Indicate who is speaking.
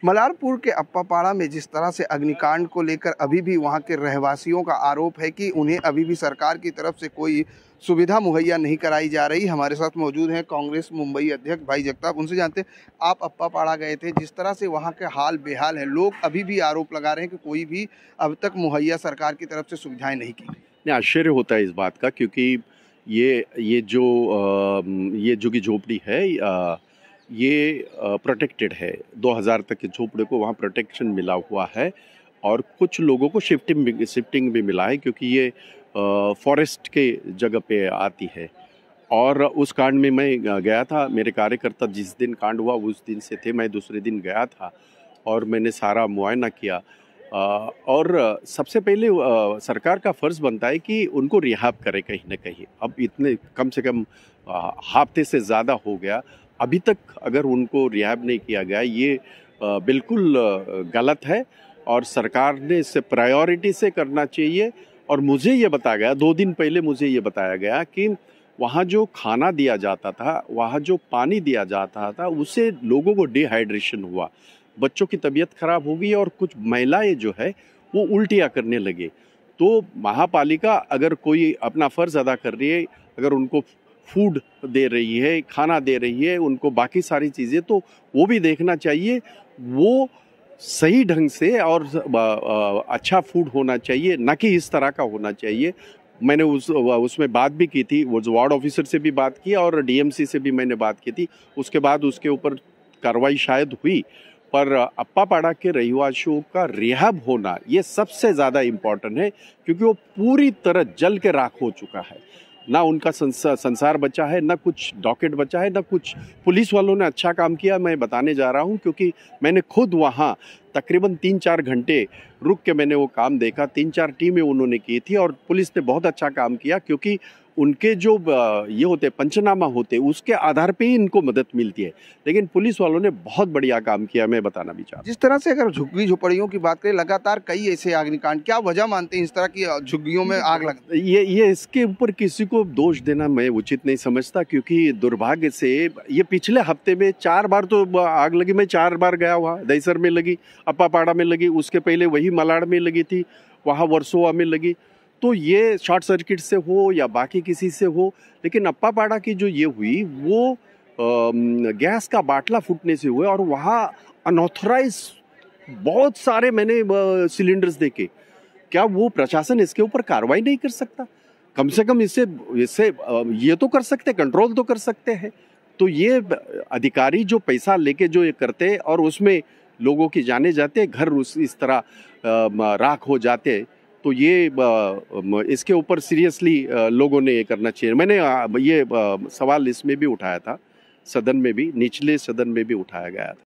Speaker 1: मलारपुर के अप्पापाड़ा में जिस तरह से अग्निकांड को लेकर अभी भी वहां के रहवासियों का आरोप है कि उन्हें अभी भी सरकार की तरफ से कोई सुविधा मुहैया नहीं कराई जा रही। हमारे साथ मौजूद हैं कांग्रेस मुंबई अध्यक्ष भाई जगताप। उनसे जानते हैं, आप अप्पापाड़ा गए थे, जिस तरह से वहां के हाल बेहाल है, लोग अभी भी आरोप लगा रहे हैं कि कोई भी अब तक मुहैया सरकार की तरफ से सुविधाएं नहीं की।
Speaker 2: आश्चर्य होता है इस बात का, क्योंकि ये जो की झोपड़ी है ये प्रोटेक्टेड है। 2000 तक के झोपड़े को वहाँ प्रोटेक्शन मिला हुआ है और कुछ लोगों को शिफ्टिंग भी मिला है, क्योंकि ये फॉरेस्ट के जगह पे आती है। और उस कांड में मैं गया था, मेरे कार्यकर्ता जिस दिन कांड हुआ उस दिन से थे, मैं दूसरे दिन गया था और मैंने सारा मुआयना किया। और सबसे पहले सरकार का फ़र्ज़ बनता है कि उनको रिहाब करे कहीं ना कहीं। अब इतने कम से कम हफ्ते से ज़्यादा हो गया, अभी तक अगर उनको रिहाब नहीं किया गया, ये बिल्कुल गलत है और सरकार ने इसे प्रायोरिटी से करना चाहिए। और मुझे ये बताया गया, 2 दिन पहले मुझे ये बताया गया कि वहाँ जो खाना दिया जाता था, वहाँ जो पानी दिया जाता था, उससे लोगों को डिहाइड्रेशन हुआ, बच्चों की तबीयत खराब हो गई और कुछ महिलाएं जो है वो उल्टियाँ करने लगे। तो महापालिका अगर कोई अपना फ़र्ज़ अदा कर रही है, अगर उनको फूड दे रही है, खाना दे रही है, उनको बाकी सारी चीज़ें, तो वो भी देखना चाहिए वो सही ढंग से और अच्छा फूड होना चाहिए, ना कि इस तरह का होना चाहिए। मैंने उसमें बात भी की थी, वो जो वार्ड ऑफिसर से भी बात की और डीएमसी से भी मैंने बात की थी। उसके बाद उसके ऊपर कार्रवाई शायद हुई, पर अप्पापाड़ा के रहवासियों का रिहाब होना ये सबसे ज़्यादा इम्पोर्टेंट है, क्योंकि वो पूरी तरह जल के राख हो चुका है। ना उनका संसार बचा है, ना कुछ डॉकेट बचा है, ना कुछ। पुलिस वालों ने अच्छा काम किया, मैं बताने जा रहा हूँ, क्योंकि मैंने खुद वहाँ तकरीबन 3-4 घंटे रुक के मैंने वो काम देखा। 3-4 टीमें उन्होंने की थी और पुलिस ने बहुत अच्छा काम किया, क्योंकि उनके जो ये होते पंचनामा होते उसके आधार पे ही इनको मदद मिलती है। लेकिन पुलिस वालों ने बहुत बढ़िया काम किया, मैं बताना भी चाहता हूँ।
Speaker 1: जिस तरह से अगर झुग्गी झोपड़ियों की बात करें, लगातार कई ऐसे अग्निकांड, क्या वजह मानते हैं इस तरह की झुग्गियों में आग लग?
Speaker 2: ये इसके ऊपर किसी को दोष देना मैं उचित नहीं समझता, क्योंकि दुर्भाग्य से ये पिछले हफ्ते में 4 बार तो आग लगी। मैं 4 बार गया हुआ, दहीसर में लगी, अप्पापाड़ा में लगी, उसके पहले वही मलाड में लगी थी, वहाँ वर्सोवा में लगी। तो ये शॉर्ट सर्किट से हो या बाकी किसी से हो, लेकिन अप्पापाड़ा की जो ये हुई वो गैस का बाटला फूटने से हुआ। और वहाँ अनऑथराइज बहुत सारे मैंने सिलेंडर्स देखे। क्या वो प्रशासन इसके ऊपर कार्रवाई नहीं कर सकता? कम से कम इससे ये तो कर सकते, कंट्रोल तो कर सकते हैं। तो ये अधिकारी जो पैसा लेके जो ये करते हैं और उसमें लोगों की जाने जाते, घर इस तरह राख हो जाते, तो ये इसके ऊपर सीरियसली लोगों ने ये करना चाहिए। मैंने ये सवाल इसमें भी उठाया था, सदन में भी, निचले सदन में भी उठाया गया था।